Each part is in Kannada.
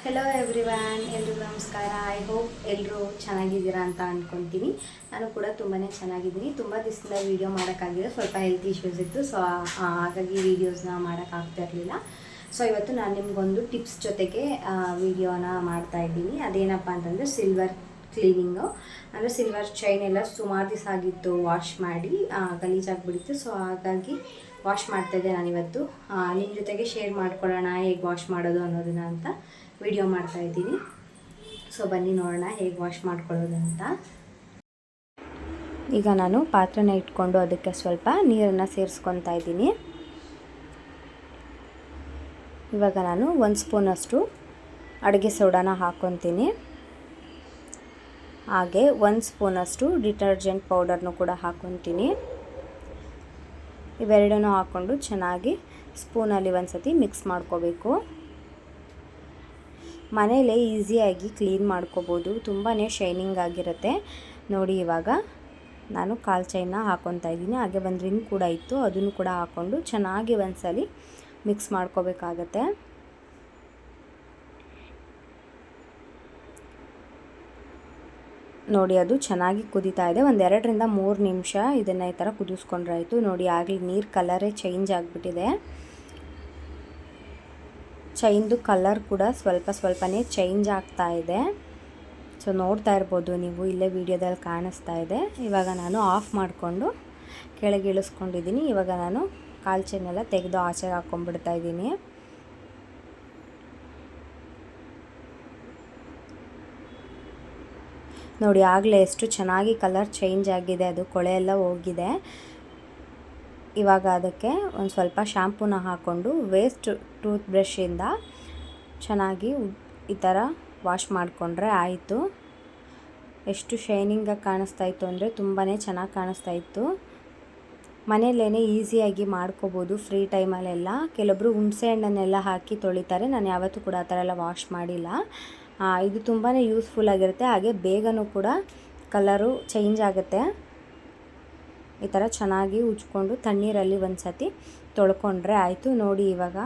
ಹೆಲೋ ಎವ್ರಿವನ್, ಎಲ್ರಿಗೂ ನಮಸ್ಕಾರ. ಐ ಹೋಪ್ ಎಲ್ಲರೂ ಚೆನ್ನಾಗಿದ್ದೀರಾ ಅಂತ ಅಂದ್ಕೊತೀನಿ. ನಾನು ಕೂಡ ತುಂಬಾ ಚೆನ್ನಾಗಿದ್ದೀನಿ. ತುಂಬ ದಿವಸದಿಂದ ವೀಡಿಯೋ ಮಾಡೋಕ್ಕಾಗಿದೆ, ಸ್ವಲ್ಪ ಹೆಲ್ತ್ ಇಶ್ಯೂಸ್ ಇತ್ತು. ಸೊ ಹಾಗಾಗಿ ವೀಡಿಯೋಸ್ನ ಮಾಡೋಕ್ಕಾಗ್ತಾ ಇರಲಿಲ್ಲ. ಸೊ ಇವತ್ತು ನಾನು ನಿಮಗೊಂದು ಟಿಪ್ಸ್ ಜೊತೆಗೆ ವೀಡಿಯೋನ ಮಾಡ್ತಾಯಿದ್ದೀನಿ. ಅದೇನಪ್ಪ ಅಂತಂದರೆ ಸಿಲ್ವರ್ ಕ್ಲೀನಿಂಗು. ಅಂದರೆ ಸಿಲ್ವರ್ ಚೈನ್ ಎಲ್ಲ ಸುಮಾರು ದಿವಸ ಆಗಿತ್ತು ವಾಶ್ ಮಾಡಿ, ಗಲೀಜಾಗಿಬಿಡಿತ್ತು. ಸೊ ಹಾಗಾಗಿ ವಾಶ್ ಮಾಡ್ತಾಯಿದ್ದೆ ನಾನಿವತ್ತು. ನಿಮ್ಮ ಜೊತೆಗೆ ಶೇರ್ ಮಾಡ್ಕೊಳ್ಳೋಣ ಹೇಗೆ ವಾಶ್ ಮಾಡೋದು ಅನ್ನೋದನ್ನ ಅಂತ ವಿಡಿಯೋ ಮಾಡ್ತಾಯಿದ್ದೀನಿ. ಸೊ ಬನ್ನಿ ನೋಡೋಣ ಹೇಗೆ ವಾಶ್ ಮಾಡ್ಕೊಳ್ಳೋದು ಅಂತ. ಈಗ ನಾನು ಪಾತ್ರೆನ ಇಟ್ಕೊಂಡು ಅದಕ್ಕೆ ಸ್ವಲ್ಪ ನೀರನ್ನು ಸೇರಿಸ್ಕೊತಾ ಇದ್ದೀನಿ. ಇವಾಗ ನಾನು 1 ಸ್ಪೂನಷ್ಟು ಅಡುಗೆ ಸೋಡಾನ ಹಾಕ್ಕೊತೀನಿ. ಹಾಗೆ 1 ಸ್ಪೂನಷ್ಟು ಡಿಟರ್ಜೆಂಟ್ ಪೌಡರ್ನು ಕೂಡ ಹಾಕ್ಕೊತೀನಿ. ಇವೆರಡನ್ನೂ ಹಾಕ್ಕೊಂಡು ಚೆನ್ನಾಗಿ ಸ್ಪೂನಲ್ಲಿ ಒಂದು ಸತಿ ಮಿಕ್ಸ್ ಮಾಡ್ಕೋಬೇಕು. ಮನೇಲೇ ಈಸಿಯಾಗಿ ಕ್ಲೀನ್ ಮಾಡ್ಕೋಬೋದು, ತುಂಬಾ ಶೈನಿಂಗ್ ಆಗಿರುತ್ತೆ ನೋಡಿ. ಇವಾಗ ನಾನು ಕಾಲು ಚೈನ್ನ ಹಾಕ್ಕೊತಾ ಇದ್ದೀನಿ. ಹಾಗೆ ಒಂದು ರಿಂಗ್ ಕೂಡ ಇತ್ತು, ಅದನ್ನು ಕೂಡ ಹಾಕ್ಕೊಂಡು ಚೆನ್ನಾಗಿ ಒಂದ್ಸಲಿ ಮಿಕ್ಸ್ ಮಾಡ್ಕೋಬೇಕಾಗತ್ತೆ. ನೋಡಿ ಅದು ಚೆನ್ನಾಗಿ ಕುದೀತಾ ಇದೆ. ಒಂದು 2 ರಿಂದ 3 ನಿಮಿಷ ಇದನ್ನು ಈ ಥರ ಕುದಿಸ್ಕೊಂಡ್ರೆ ಆಯಿತು. ನೋಡಿ ಆಗಲಿ ನೀರು ಕಲರೇ ಚೇಂಜ್ ಆಗಿಬಿಟ್ಟಿದೆ. ಚೈನ್ದು ಕಲರ್ ಕೂಡ ಸ್ವಲ್ಪನೇ ಚೇಂಜ್ ಆಗ್ತಾ ಇದೆ. ಸೊ ನೋಡ್ತಾ ಇರ್ಬೋದು ನೀವು, ಇಲ್ಲೇ ವಿಡಿಯೋದಲ್ಲಿ ಕಾಣಿಸ್ತಾ ಇದೆ. ಇವಾಗ ನಾನು ಆಫ್ ಮಾಡಿಕೊಂಡು ಕೆಳಗೆ ಇಳಿಸ್ಕೊಂಡಿದ್ದೀನಿ. ಇವಾಗ ನಾನು ಕಾಲು ಚೈನೆಲ್ಲ ತೆಗೆದು ಆಚೆಗೆ ಹಾಕ್ಕೊಂಡ್ಬಿಡ್ತಾ ಇದ್ದೀನಿ. ನೋಡಿ ಆಗಲೇ ಎಷ್ಟು ಚೆನ್ನಾಗಿ ಕಲರ್ ಚೇಂಜ್ ಆಗಿದೆ, ಅದು ಕೊಳೆ ಎಲ್ಲ ಹೋಗಿದೆ. ಇವಾಗ ಅದಕ್ಕೆ ಒಂದು ಸ್ವಲ್ಪ ಶ್ಯಾಂಪೂನ ಹಾಕ್ಕೊಂಡು ವೇಸ್ಟ್ ಟೂತ್ ಬ್ರಷಿಂದ ಚೆನ್ನಾಗಿ ಈ ಥರ ವಾಶ್ ಮಾಡಿಕೊಂಡ್ರೆ ಆಯಿತು. ಎಷ್ಟು ಶೈನಿಂಗಾಗಿ ಕಾಣಿಸ್ತಾ ಇತ್ತು ಅಂದರೆ ತುಂಬಾ ಚೆನ್ನಾಗಿ ಕಾಣಿಸ್ತಾ ಇತ್ತು. ಮನೆಯಲ್ಲೇ ಈಸಿಯಾಗಿ ಮಾಡ್ಕೋಬೋದು ಫ್ರೀ ಟೈಮಲ್ಲೆಲ್ಲ. ಕೆಲವೊಬ್ಬರು ಹುಣಸೆ ಹಣ್ಣನ್ನೆಲ್ಲ ಹಾಕಿ ತೊಳಿತಾರೆ, ನಾನು ಯಾವತ್ತೂ ಕೂಡ ಆ ಥರ ಎಲ್ಲ ವಾಶ್ ಮಾಡಿಲ್ಲ. ಇದು ತುಂಬಾ ಯೂಸ್ಫುಲ್ ಆಗಿರುತ್ತೆ. ಹಾಗೆ ಬೇಗನೂ ಕೂಡ ಕಲರು ಚೇಂಜ್ ಆಗುತ್ತೆ. ಈ ಥರ ಚೆನ್ನಾಗಿ ಉಜ್ಕೊಂಡು ತಣ್ಣೀರಲ್ಲಿ ಒಂದು ಸತಿ ತೊಳ್ಕೊಂಡ್ರೆ ಆಯಿತು. ನೋಡಿ ಇವಾಗ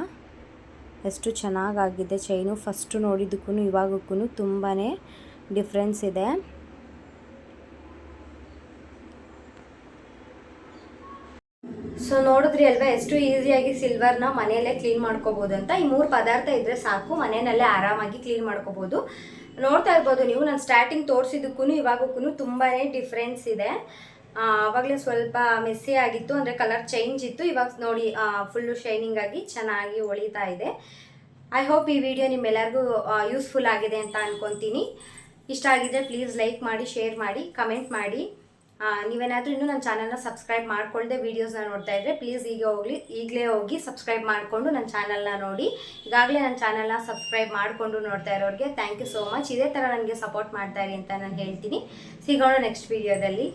ಎಷ್ಟು ಚೆನ್ನಾಗಾಗಿದೆ ಚೈನು. ಫಸ್ಟು ನೋಡಿದ್ದಕ್ಕೂ ಇವಾಗಕ್ಕೂ ತುಂಬಾ ಡಿಫ್ರೆನ್ಸ್ ಇದೆ. ಸೊ ನೋಡಿದ್ರಿ ಅಲ್ವಾ ಎಷ್ಟು ಈಸಿಯಾಗಿ ಸಿಲ್ವರ್ನ ಮನೆಯಲ್ಲೇ ಕ್ಲೀನ್ ಮಾಡ್ಕೋಬೋದು ಅಂತ. ಈ 3 ಪದಾರ್ಥ ಇದ್ದರೆ ಸಾಕು, ಮನೆಯಲ್ಲೇ ಆರಾಮಾಗಿ ಕ್ಲೀನ್ ಮಾಡ್ಕೋಬೋದು. ನೋಡ್ತಾ ಇರ್ಬೋದು ನೀವು, ನಾನು ಸ್ಟಾರ್ಟಿಂಗ್ ತೋರಿಸಿದ್ದಕ್ಕೂ ಇವಾಗಕ್ಕೂ ತುಂಬಾ ಡಿಫ್ರೆನ್ಸ್ ಇದೆ. ಆವಾಗಲೇ ಸ್ವಲ್ಪ ಮೆಸ್ಸಿ ಆಗಿತ್ತು, ಅಂದರೆ ಕಲರ್ ಚೇಂಜ್ ಇತ್ತು. ಇವಾಗ ನೋಡಿ ಫುಲ್ಲು ಶೈನಿಂಗ್ ಆಗಿ ಚೆನ್ನಾಗಿ ಹೊಳಿತಾ ಇದೆ. ಐ ಹೋಪ್ ಈ ವಿಡಿಯೋ ನಿಮ್ಮೆಲ್ಲರಿಗೂ ಯೂಸ್ಫುಲ್ ಆಗಿದೆ ಅಂತ ಅಂದ್ಕೊತೀನಿ. ಇಷ್ಟ ಆಗಿದ್ರೆ ಪ್ಲೀಸ್ ಲೈಕ್ ಮಾಡಿ, ಶೇರ್ ಮಾಡಿ, ಕಮೆಂಟ್ ಮಾಡಿ. ನೀವೇನಾದರೂ ಇನ್ನೂ ನನ್ನ ಚಾನಲ್ನ ಸಬ್ಸ್ಕ್ರೈಬ್ ಮಾಡ್ಕೊಳ್ಳದೆ ವೀಡಿಯೋಸ್ನ ನೋಡ್ತಾ ಇದ್ದರೆ ಪ್ಲೀಸ್ ಈಗಲೇ ಹೋಗಿ ಸಬ್ಸ್ಕ್ರೈಬ್ ಮಾಡಿಕೊಂಡು ನನ್ನ ಚಾನಲ್ನ ನೋಡಿ. ಈಗಾಗಲೇ ನನ್ನ ಚಾನಲ್ನ ಸಬ್ಸ್ಕ್ರೈಬ್ ಮಾಡಿಕೊಂಡು ನೋಡ್ತಾ ಇರೋರಿಗೆ ಥ್ಯಾಂಕ್ ಯು ಸೋ ಮಚ್. ಇದೇ ಥರ ನನಗೆ ಸಪೋರ್ಟ್ ಮಾಡ್ತಾ ಇರಿ ಅಂತ ನಾನು ಹೇಳ್ತೀನಿ. ಸಿಗೋಣ ನೆಕ್ಸ್ಟ್ ವೀಡಿಯೋದಲ್ಲಿ.